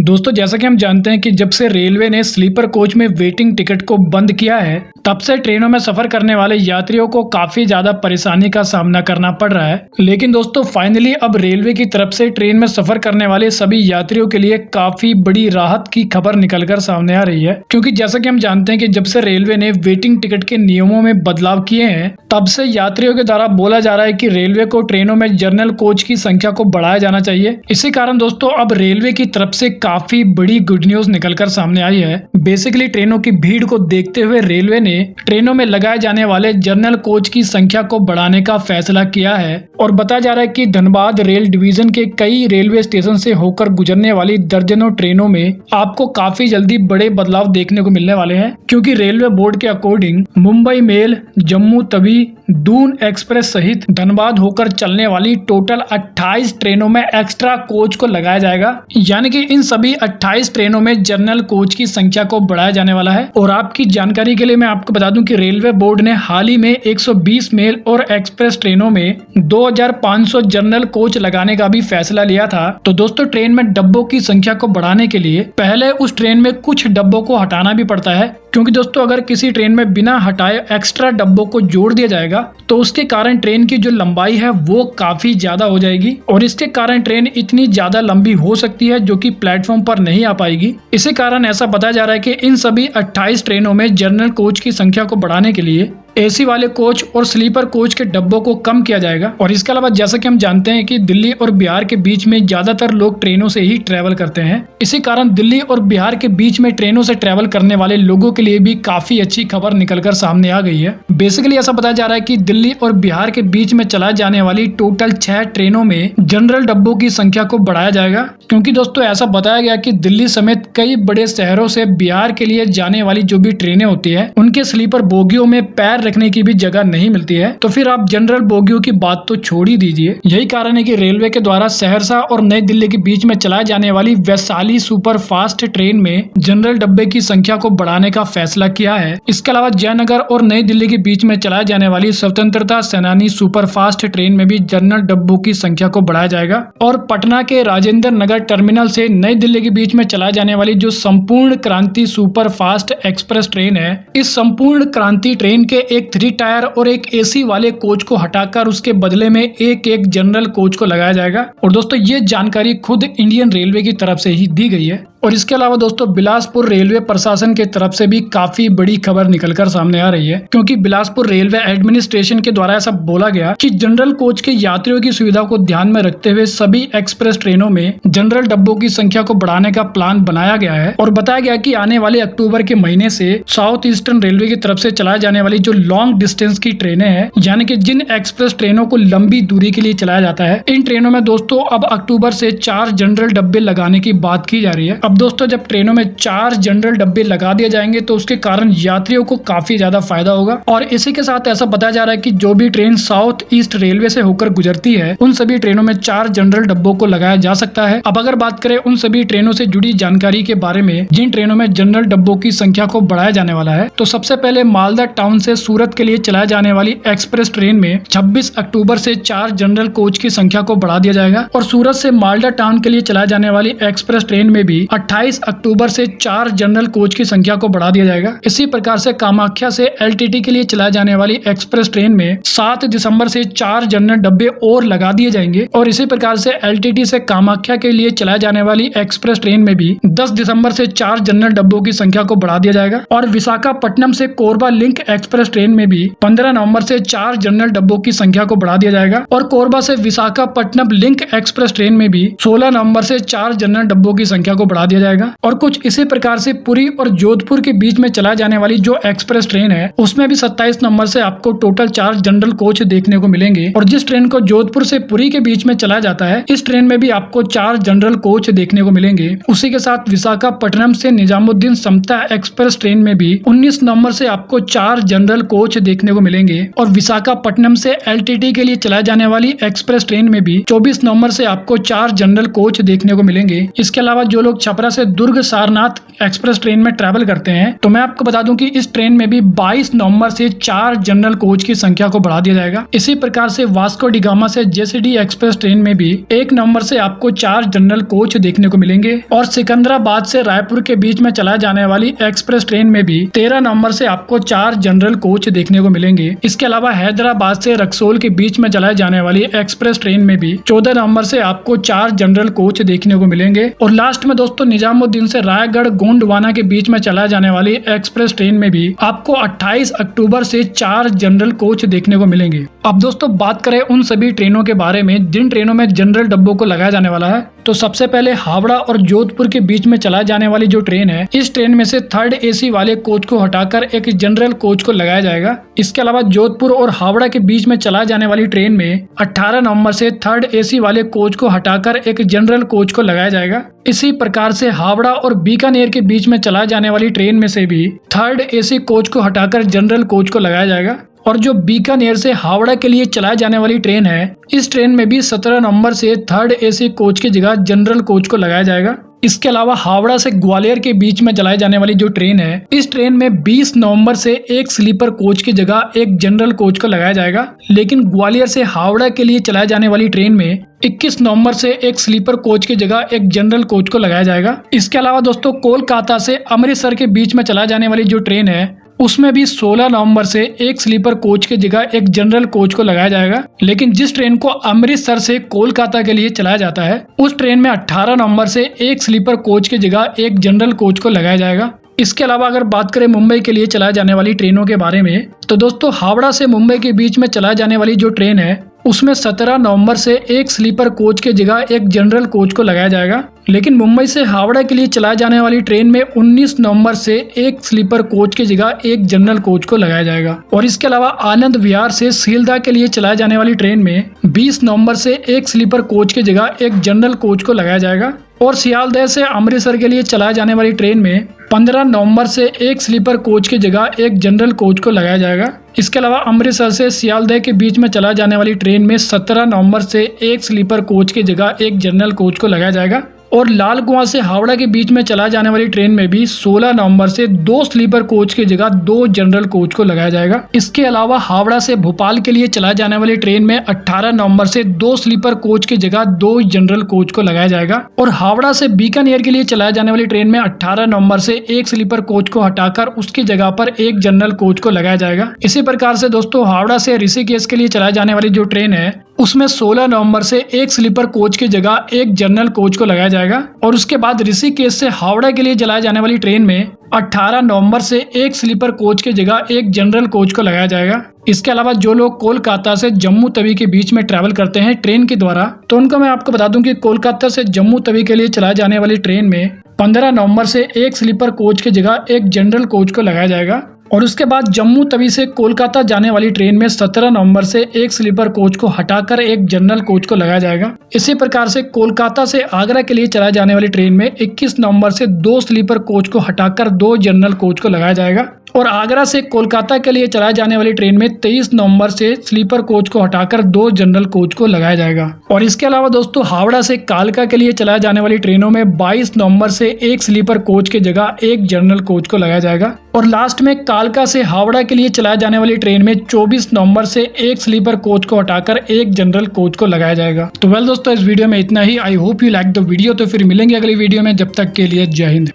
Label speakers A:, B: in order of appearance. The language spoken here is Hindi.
A: दोस्तों जैसा कि हम जानते हैं कि जब से रेलवे ने स्लीपर कोच में वेटिंग टिकट को बंद किया है तब से ट्रेनों में सफर करने वाले यात्रियों को काफी ज्यादा परेशानी का सामना करना पड़ रहा है। लेकिन दोस्तों फाइनली अब रेलवे की तरफ से ट्रेन में सफर करने वाले सभी यात्रियों के लिए काफी बड़ी राहत की खबर निकलकर सामने आ रही है, क्योंकि जैसा कि हम जानते हैं कि जब से रेलवे ने वेटिंग टिकट के नियमों में बदलाव किए हैं तब से यात्रियों के द्वारा बोला जा रहा है कि रेलवे को ट्रेनों में जनरल कोच की संख्या को बढ़ाया जाना चाहिए। इसी कारण दोस्तों अब रेलवे की तरफ से काफी बड़ी गुड न्यूज निकलकर सामने आई है। बेसिकली ट्रेनों की भीड़ को देखते हुए रेलवे ने ट्रेनों में लगाए जाने वाले जनरल कोच की संख्या को बढ़ाने का फैसला किया है और बताया जा रहा है कि धनबाद रेल डिवीजन के कई रेलवे स्टेशन से होकर गुजरने वाली दर्जनों ट्रेनों में आपको काफी जल्दी बड़े बदलाव देखने को मिलने वाले हैं, क्योंकि रेलवे बोर्ड के according Mumbai mail, Jammu Tawi, Doon express सहित धनबाद होकर चलने वाली टोटल 28 ट्रेनों में एक्स्ट्रा कोच को लगाया जाएगा। यानी कि इन सभी 28 ट्रेनों में जनरल कोच की संख्या को बढ़ाया जाने वाला है। और आपकी जानकारी के लिए मैं आपको बता दूं कि रेलवे बोर्ड ने हाल ही में 120 मेल और एक्सप्रेस ट्रेनों में 2500 जनरल कोच लगाने का भी फैसला लिया था। तो दोस्तों ट्रेन में डब्बों की संख्या को बढ़ाने के लिए पहले उस ट्रेन में कुछ डब्बों को हटाना भी पड़ता है, क्योंकि दोस्तों अगर किसी ट्रेन में बिना हटाए एक्स्ट्रा डब्बों को जोड़ दिया जाएगा तो उसके कारण ट्रेन की जो लंबाई है वो काफी ज्यादा हो जाएगी और इसके कारण ट्रेन इतनी ज्यादा लंबी हो सकती है जो कि प्लेटफॉर्म पर नहीं आ पाएगी। इसी कारण ऐसा बताया जा रहा है कि इन सभी 28 ट्रेनों में जनरल कोच की संख्या को बढ़ाने के लिए एसी वाले कोच और स्लीपर कोच के डब्बों को कम किया जाएगा। और इसके अलावा जैसा कि हम जानते हैं कि दिल्ली और बिहार के बीच में ज्यादातर लोग ट्रेनों से ही ट्रेवल करते हैं। इसी कारण दिल्ली और बिहार के बीच में ट्रेनों से ट्रेवल करने वाले लोगों के लिए भी काफी अच्छी खबर निकलकर सामने आ गई है। बेसिकली ऐसा बताया जा रहा है कि दिल्ली और बिहार के बीच में चलाई जाने वाली टोटल 6 ट्रेनों में जनरल डब्बों की संख्या को बढ़ाया जाएगा, क्योंकि दोस्तों ऐसा बताया गया कि दिल्ली समेत कई बड़े शहरों से बिहार के लिए जाने वाली जो भी ट्रेनें होती है उनके स्लीपर बोगियों में पैर रखने की भी जगह नहीं मिलती है। तो फिर आप जनरल बोगियों की बात तो छोड़ ही दीजिए। यही कारण है कि रेलवे के द्वारा सहरसा और नई दिल्ली के बीच में चलाए जाने वाली वैशाली सुपर फास्ट ट्रेन में जनरल डब्बे की संख्या को बढ़ाने का फैसला किया है। इसके अलावा जयनगर और नई दिल्ली के बीच में चलाए जाने वाली स्वतंत्रता सेनानी सुपर फास्ट ट्रेन में भी जनरल डब्बों की संख्या को बढ़ाया जाएगा। और पटना के राजेंद्र नगर टर्मिनल से नई दिल्ली के बीच में चलाए जाने वाली जो संपूर्ण क्रांति सुपर फास्ट एक्सप्रेस ट्रेन है, इस संपूर्ण क्रांति ट्रेन के एक 3 टायर और एक एसी वाले कोच को हटाकर उसके बदले में एक जनरल कोच को लगाया जाएगा। और दोस्तों ये जानकारी खुद इंडियन रेलवे की तरफ से ही दी गई है। और इसके अलावा दोस्तों बिलासपुर रेलवे प्रशासन के तरफ से भी काफी बड़ी खबर निकलकर सामने आ रही है, क्योंकि बिलासपुर रेलवे एडमिनिस्ट्रेशन के द्वारा ऐसा बोला गया कि जनरल कोच के यात्रियों की सुविधा को ध्यान में रखते हुए सभी एक्सप्रेस ट्रेनों में जनरल डब्बों की संख्या को बढ़ाने का प्लान बनाया गया है। और बताया गया कि आने वाले अक्टूबर के महीने से साउथ ईस्टर्न रेलवे की तरफ से चलाई जाने वाली जो लॉन्ग डिस्टेंस की ट्रेनें हैं, यानी कि जिन एक्सप्रेस ट्रेनों को लंबी दूरी के लिए चलाया जाता है, इन ट्रेनों में दोस्तों अब अक्टूबर से 4 जनरल डब्बे लगाने की बात की जा रही है। अब दोस्तों जब ट्रेनों में 4 जनरल डब्बे लगा दिए जाएंगे तो उसके कारण यात्रियों को काफी ज्यादा फायदा होगा। और इसी के साथ ऐसा बताया जा रहा है कि जो भी ट्रेन साउथ ईस्ट रेलवे से होकर गुजरती है उन सभी ट्रेनों में 4 जनरल डब्बों को लगाया जा सकता है। अब अगर बात करें उन सभी ट्रेनों से जुड़ी जानकारी के बारे में जिन ट्रेनों में जनरल डब्बों की संख्या को बढ़ाया जाने वाला है, तो सबसे पहले मालदा टाउन से सूरत के लिए चलाए जाने वाली एक्सप्रेस ट्रेन में 26 अक्टूबर से 4 जनरल कोच की संख्या को बढ़ा दिया जाएगा। और सूरत से मालदा टाउन के लिए चलाए जाने वाली एक्सप्रेस ट्रेन में भी 28 अक्टूबर से 4 जनरल कोच की संख्या को बढ़ा दिया जाएगा। इसी प्रकार से कामाख्या से एलटीटी के लिए चलाए जाने वाली एक्सप्रेस ट्रेन में 7 दिसंबर से 4 जनरल डब्बे और लगा दिए जाएंगे। और इसी प्रकार से एलटीटी से कामाख्या के लिए चलाए जाने वाली एक्सप्रेस ट्रेन में भी 10 दिसंबर से 4 जनरल डब्बों की संख्या को बढ़ा दिया जाएगा। और विशाखापट्टनम से कोरबा लिंक एक्सप्रेस ट्रेन में भी 15 नवंबर से 4 जनरल डब्बों की संख्या को बढ़ा दिया जाएगा। और कोरबा से विशाखापट्टनम लिंक एक्सप्रेस ट्रेन में भी 16 नवंबर से 4 जनरल डब्बों की संख्या को बढ़ा दिया जाएगा। और कुछ इसी प्रकार से पुरी और जोधपुर के बीच में चला जाने वाली जो एक्सप्रेस ट्रेन है उसमें भी 27 नवंबर से आपको टोटल 4 जनरल कोच देखने को मिलेंगे। और जिस ट्रेन को जोधपुर से पुरी के बीच में चला जाता है इस ट्रेन में भी आपको 4 जनरल कोच देखने को मिलेंगे। उसी के साथ विशाखापट्टनम से निजामुद्दीन समता एक्सप्रेस ट्रेन में भी 19 नवंबर से आपको 4 जनरल कोच देखने को मिलेंगे। और विशाखापट्टनम से एलटीटी के लिए चलाए जाने वाली एक्सप्रेस ट्रेन में भी 24 नवंबर से आपको 4 जनरल कोच देखने को मिलेंगे। इसके अलावा जो लोग छपरा छपरा से दुर्ग सारनाथ एक्सप्रेस ट्रेन में ट्रैवल करते हैं तो मैं आपको बता दूं कि इस ट्रेन में भी 22 नवंबर से 4 जनरल कोच की संख्या को बढ़ा दिया जाएगा। इसी प्रकार से वास्को डी गामा से जेसीडी एक्सप्रेस ट्रेन में भी 1 नवंबर से आपको 4 जनरल कोच देखने को मिलेंगे और सिकंदराबाद से रायपुर के बीच में चला जाने वाली एक्सप्रेस ट्रेन में भी 13 नवंबर से आपको 4 जनरल कोच देखने को मिलेंगे। इसके अलावा हैदराबाद से रक्सौल के बीच में चलाए जाने वाली एक्सप्रेस ट्रेन में भी 14 नवंबर से आपको 4 जनरल कोच देखने को मिलेंगे। और लास्ट में दोस्तों निजामुद्दीन से रायगढ़ गोंडवाना के बीच में चला जाने वाली एक्सप्रेस ट्रेन में भी आपको 28 अक्टूबर से 4 जनरल कोच देखने को मिलेंगे। अब दोस्तों बात करें उन सभी ट्रेनों के बारे में जिन ट्रेनों में जनरल डब्बों को लगाया जाने वाला है, तो सबसे पहले हावड़ा और जोधपुर के बीच में चला जाने वाली जो ट्रेन है, इस ट्रेन में से 3rd एसी वाले कोच को हटाकर एक जनरल कोच को लगाया जाएगा। इसके अलावा जोधपुर और हावड़ा के बीच में चला जाने वाली ट्रेन में 18 नवंबर से 3rd एसी वाले कोच को हटाकर एक जनरल कोच को लगाया जाएगा। इसी प्रकार से हावड़ा और बीकानेर के बीच में चला जाने वाली ट्रेन में से भी 3rd एसी कोच को हटाकर जनरल कोच को लगाया जाएगा। और जो बीकानेर से हावड़ा के लिए चलाए जाने वाली ट्रेन है, इस ट्रेन में भी 17 नवंबर से 3rd एसी कोच की जगह जनरल कोच को लगाया जाएगा। इसके अलावा हावड़ा से ग्वालियर के बीच में चलाई जाने वाली जो ट्रेन है, इस ट्रेन में 20 नवंबर से एक स्लीपर कोच की जगह एक जनरल कोच को लगाया जाएगा। लेकिन ग्वालियर से हावड़ा के लिए चलाई जाने वाली ट्रेन में 21 नवंबर से एक स्लीपर कोच की जगह एक जनरल कोच को लगाया जाएगा। इसके अलावा दोस्तों कोलकाता से अमृतसर के बीच में चला जाने वाली जो ट्रेन है, उसमें भी 16 नवंबर से एक स्लीपर कोच की जगह एक जनरल कोच को लगाया जाएगा। लेकिन जिस ट्रेन को अमृतसर से कोलकाता के लिए चलाया जाता है, उस ट्रेन में 18 नवंबर से एक स्लीपर कोच की जगह एक जनरल कोच को लगाया जाएगा। इसके अलावा अगर बात करें मुंबई के लिए चलाए जाने वाली ट्रेनों के बारे में, तो दोस्तों हावड़ा से मुंबई के बीच में चलाए जाने वाली जो ट्रेन है, उसमें 17 नवंबर से एक स्लीपर कोच की जगह एक जनरल कोच को लगाया जाएगा। लेकिन मुंबई से हावड़ा के लिए चलाए जाने वाली ट्रेन में 19 नवंबर से एक स्लीपर कोच की जगह एक जनरल कोच को लगाया जाएगा। और इसके अलावा आनंद विहार से सीलदा के लिए चलाए जाने वाली ट्रेन में 20 नवंबर से एक स्लीपर कोच की जगह एक जनरल कोच को लगाया जाएगा। और सियालदह से अमृतसर के लिए चलाए जाने वाली ट्रेन में 15 नवंबर से एक स्लीपर कोच की जगह एक जनरल कोच को लगाया जाएगा। इसके अलावा अमृतसर से सियालदह के बीच में चला जाने वाली ट्रेन में 17 नवंबर से एक स्लीपर कोच की जगह एक जनरल कोच को लगाया जाएगा। और लालकुआं से हावड़ा के बीच में चला जाने वाली ट्रेन में भी 16 नवंबर से 2 स्लीपर कोच की जगह 2 जनरल कोच को लगाया जाएगा। इसके अलावा हावड़ा से भोपाल के लिए चला जाने वाली ट्रेन में 18 नवंबर से 2 स्लीपर कोच की जगह 2 जनरल कोच को लगाया जाएगा। और हावड़ा से बीकानेर के लिए चलाए जाने वाली ट्रेन में 18 नवंबर से एक स्लीपर कोच को हटाकर उसकी जगह पर एक जनरल कोच को लगाया जाएगा। इसी प्रकार से दोस्तों हावड़ा से ऋषिकेश के लिए चलाए जाने वाली जो ट्रेन है, उसमें 16 नवंबर से एक स्लीपर कोच की जगह एक जनरल कोच को लगाया जाएगा। और उसके बाद ऋषिकेश से हावड़ा के लिए चलाए जाने वाली ट्रेन में 18 नवंबर से एक स्लीपर कोच की जगह एक जनरल कोच को लगाया जाएगा। इसके अलावा जो लोग कोलकाता से जम्मू तवी के बीच में ट्रैवल करते हैं ट्रेन के द्वारा, तो उनको मैं आपको बता दूं कि कोलकाता से जम्मू तवी के लिए चलाए जाने वाली ट्रेन में 15 नवंबर से एक स्लीपर कोच की जगह एक जनरल कोच को लगाया जाएगा। और उसके बाद जम्मू तवी से कोलकाता जाने वाली ट्रेन में 17 नवंबर से एक स्लीपर कोच को हटाकर एक जनरल कोच को लगाया जाएगा। इसी प्रकार से कोलकाता से आगरा के लिए चलाए जाने वाली ट्रेन में 21 नवंबर से 2 स्लीपर कोच को हटाकर 2 जनरल कोच को लगाया जाएगा। और आगरा से कोलकाता के लिए चलाए जाने वाली ट्रेन में 23 नवंबर से स्लीपर कोच को हटाकर 2 जनरल कोच को लगाया जाएगा। और इसके अलावा दोस्तों हावड़ा से कालका के लिए चलाए जाने वाली ट्रेनों में 22 नवंबर से एक स्लीपर कोच की जगह एक जनरल कोच को लगाया जाएगा। और लास्ट में कालका से हावड़ा के लिए चलाए जाने वाली ट्रेन में 24 नवंबर से एक स्लीपर कोच को हटाकर एक जनरल कोच को लगाया जाएगा। तो वेल दोस्तों इस वीडियो में इतना ही। I hope you like the video. तो फिर मिलेंगे अगली वीडियो में, जब तक के लिए जय हिंद।